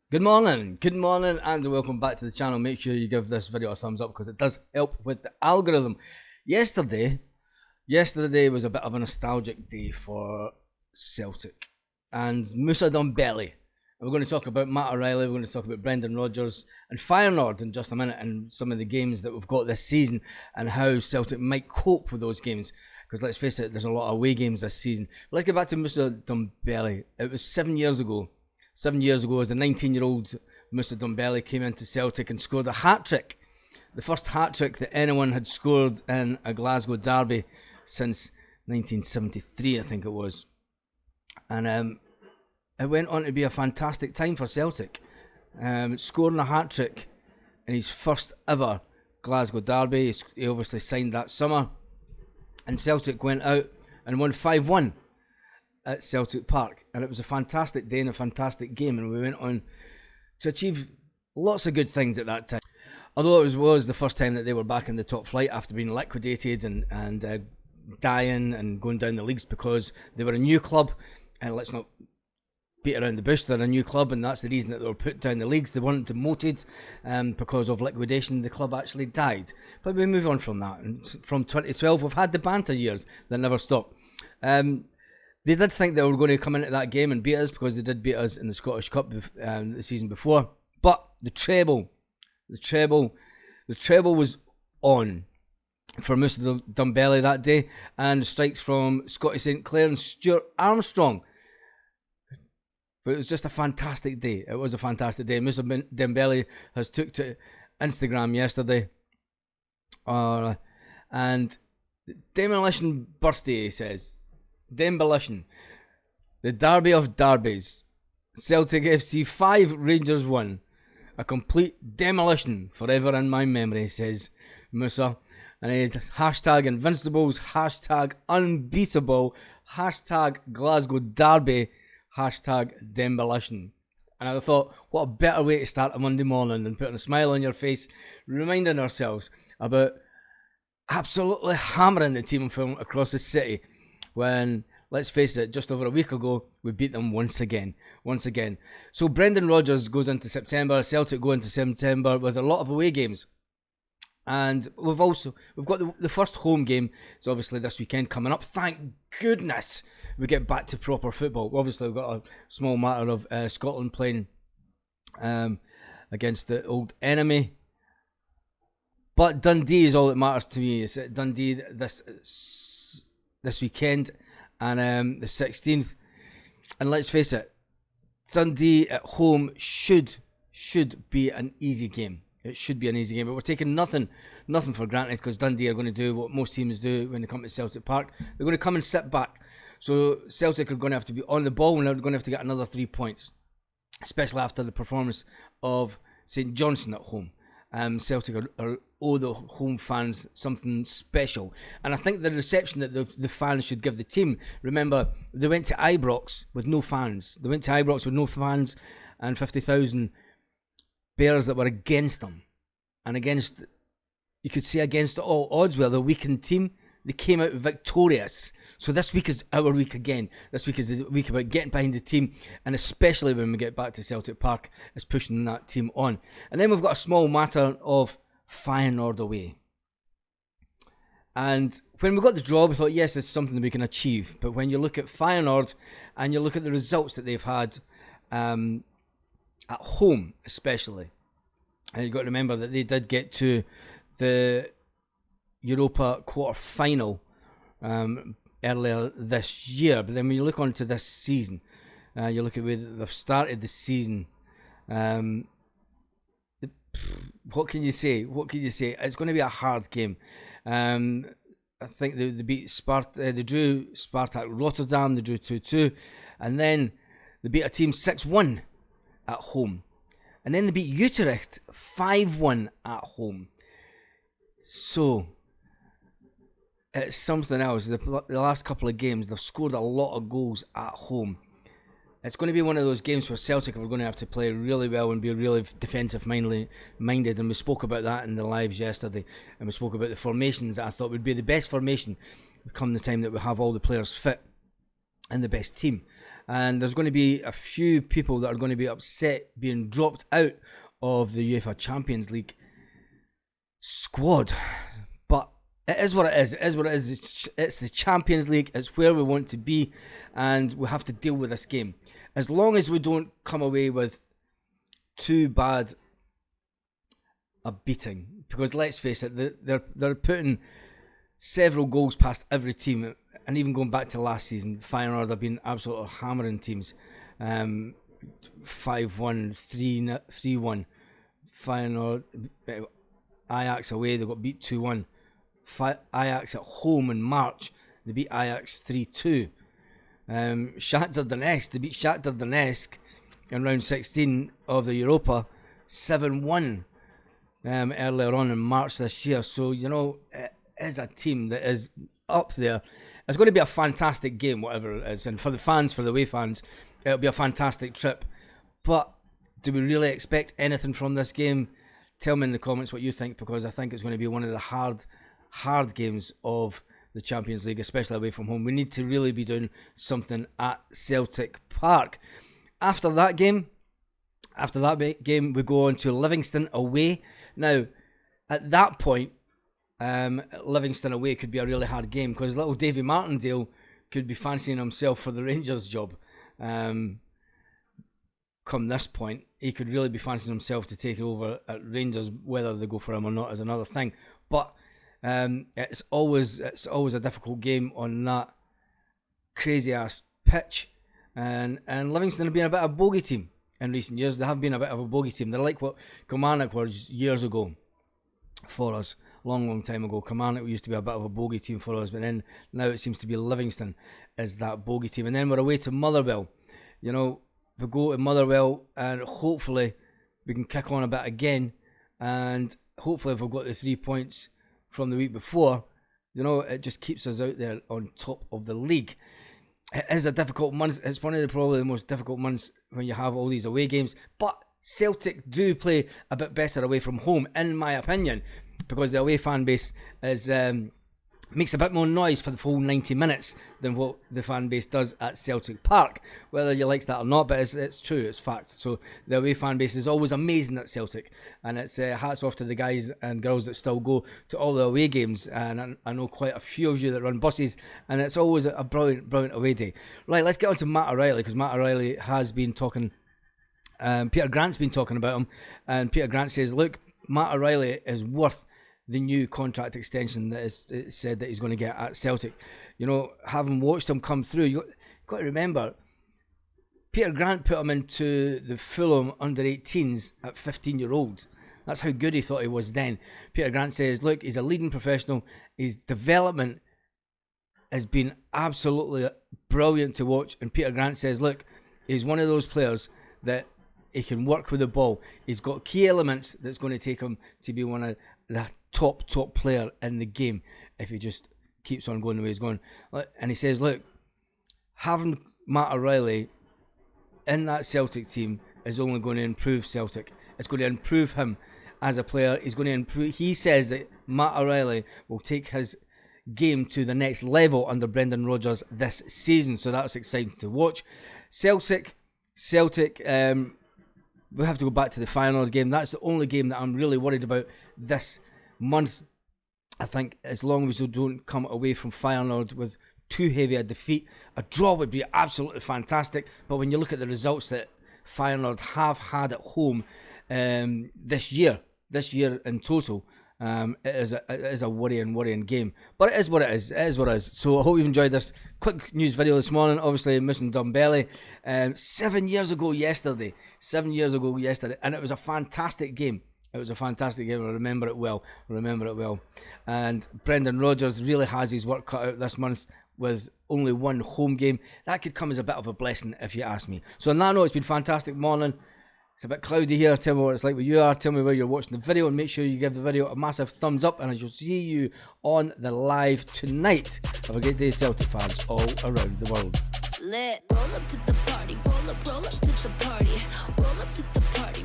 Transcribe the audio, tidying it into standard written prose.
Good morning, and welcome back to the channel. Make sure you give this video a thumbs up because it does help with the algorithm. Yesterday was a bit of a nostalgic day for Celtic and Moussa Dembele. We're going to talk about Matt O'Reilly, we're going to talk about Brendan Rodgers and Feyenoord in just a minute, and some of the games that we've got this season and how Celtic might cope with those games. Because let's face it, there's a lot of away games this season. But let's get back to Moussa Dembele. It was 7 years ago. 7 years ago, as a 19-year-old, Moussa Dembele came into Celtic and scored a hat-trick. The first hat-trick that anyone had scored in a Glasgow derby since 1973, I think it was. And it went on to be a fantastic time for Celtic. Scoring a hat-trick in his first ever Glasgow derby. He obviously signed that summer. And Celtic went out and won 5-1. At Celtic Park, and it was a fantastic day and a fantastic game, and we went on to achieve lots of good things at that time. Although it was the first time that they were back in the top flight after being liquidated and dying and going down the leagues because they were a new club, and let's not beat around the bush, they're a new club, and that's the reason that they were put down the leagues. They weren't demoted because of liquidation. The club actually died. But we move on from that, and from 2012 we've had the banter years that never stop. They did think they were going to come into that game and beat us because they did beat us in the Scottish Cup the season before. But the treble was on for Moussa Dembele that day, and strikes from Scotty St Clair and Stuart Armstrong. But it was just a fantastic day. It was a fantastic day. Moussa Dembele has took to Instagram yesterday, and demolition birthday, he says. Demolition, the derby of derbies. Celtic FC 5, Rangers 1. A complete demolition forever in my memory, says Moussa. And he's hashtag Invincibles, hashtag Unbeatable, hashtag Glasgow Derby, hashtag Demolition. And I thought, what a better way to start a Monday morning than putting a smile on your face, reminding ourselves about absolutely hammering the team from across the city. When, let's face it, just over a week ago, we beat them once again. So Brendan Rodgers goes into September, Celtic go into September with a lot of away games. And we've got the first home game, it's obviously this weekend coming up. Thank goodness we get back to proper football. Obviously we've got a small matter of Scotland playing against the old enemy. But Dundee is all that matters to me. It's Dundee this weekend, and the 16th, and let's face it, Dundee at home should be an easy game. It should be an easy game, but we're taking nothing for granted, because Dundee are going to do what most teams do when they come to Celtic Park. They're going to come and sit back. So Celtic are going to have to be on the ball, and they're going to have to get another 3 points, especially after the performance of St Johnstone at home. Celtic owe the home fans something special, and I think the reception that the fans should give the team. Remember, they went to Ibrox with no fans. And 50,000 Bears that were against them, and you could say against all odds. Were the weakened team, they came out victorious. So this week is our week again. This week is the week about getting behind the team, and especially when we get back to Celtic Park, is pushing that team on. And then we've got a small matter of Feyenoord away. And when we got the draw, we thought, yes, it's something that we can achieve. But when you look at Feyenoord and you look at the results that they've had at home, especially, and you've got to remember that they did get to the Europa quarter-final earlier this year. But then when you look on to this season, you look at where they've started the season. What can you say? It's going to be a hard game. I think they beat Sparta. They drew Spartak Rotterdam. They drew 2-2, and then they beat a team 6-1 at home, and then they beat Utrecht 5-1 at home. So it's something else. The last couple of games, they've scored a lot of goals at home. It's going to be one of those games where Celtic are going to have to play really well and be really defensive minded, and we spoke about that in the lives yesterday, and we spoke about the formations that I thought would be the best formation come the time that we have all the players fit and the best team. and there's going to be a few people that are going to be upset being dropped out of the UEFA Champions League squad. But it is what it is. It is what it is. It's the Champions League. It's where we want to be, and we have to deal with this game. As long as we don't come away with too bad a beating, because let's face it, they're putting several goals past every team, and even going back to last season, Feyenoord have been absolutely hammering teams. 5-1, 3-1. Feyenoord, Ajax away, they got beat 2-1. Ajax at home in March, they beat Ajax 3-2. Shakhtar Donetsk, they beat Shakhtar Donetsk in round 16 of the Europa 7-1 earlier on in March this year. So, you know, it is a team that is up there. It's going to be a fantastic game, whatever it is. And for the fans, for the away fans, it'll be a fantastic trip. But do we really expect anything from this game? Tell me in the comments what you think, because I think it's going to be one of the hard games of the Champions League, especially away from home. We need to really be doing something at Celtic Park. After that game, we go on to Livingston away. Now, at that point, Livingston away could be a really hard game, because little Davy Martindale could be fancying himself for the Rangers job. Come this point, he could really be fancying himself to take over at Rangers. Whether they go for him or not is another thing. But it's always a difficult game on that crazy ass pitch. And Livingston have been a bit of a bogey team in recent years. They have been a bit of a bogey team. They're like what Kilmarnock was years ago for us. Long time ago. Kilmarnock used to be a bit of a bogey team for us, but then now it seems to be Livingston is that bogey team. And then we're away to Motherwell. You know, we go to Motherwell and hopefully we can kick on a bit again. And hopefully if we've got the 3 points from the week before, you know, it just keeps us out there on top of the league. It is a difficult month. It's one of the probably the most difficult months when you have all these away games. But Celtic do play a bit better away from home, in my opinion, because the away fan base is makes a bit more noise for the full 90 minutes than what the fan base does at Celtic Park. Whether you like that or not, but it's true, it's fact. So the away fan base is always amazing at Celtic, and it's hats off to the guys and girls that still go to all the away games, and I know quite a few of you that run buses, and it's always a brilliant away day. Right, let's get on to Matt O'Reilly, because Matt O'Reilly has been talking, Peter Grant's been talking about him, and Peter Grant says, look, Matt O'Reilly is worth the new contract extension that is said that he's going to get at Celtic. You know, having watched him come through, you've got to remember, Peter Grant put him into the Fulham under-18s at 15-year-old. That's how good he thought he was then. Peter Grant says, look, he's a leading professional. His development has been absolutely brilliant to watch. And Peter Grant says, look, he's one of those players that he can work with the ball. He's got key elements that's going to take him to be one of the top player in the game if he just keeps on going the way he's going. And he says, look, having Matt O'Reilly in that Celtic team is only going to improve Celtic. It's going to improve him as a player. He's going to improve. He says that Matt O'Reilly will take his game to the next level under Brendan Rodgers this season. So that's exciting to watch. Celtic, we have to go back to the Feyenoord game. That's the only game that I'm really worried about this month. I think as long as we don't come away from Feyenoord with too heavy a defeat, a draw would be absolutely fantastic. But when you look at the results that Feyenoord have had at home this year in total, it is a worrying game. But it is what it is. It is what it is. So I hope you've enjoyed this quick news video this morning. Obviously missing Dembele 7 years ago yesterday, and it was a fantastic game. I remember it well. And Brendan Rodgers really has his work cut out this month with only one home game. That could come as a bit of a blessing if you ask me. So on that note, it's been a fantastic morning. It's a bit cloudy here. Tell me what it's like where you are. Tell me where you're watching the video, and make sure you give the video a massive thumbs up, and I shall see you on the live tonight. Have a great day, Celtic fans all around the world. Roll up to the party, roll up to the party, roll up to the party.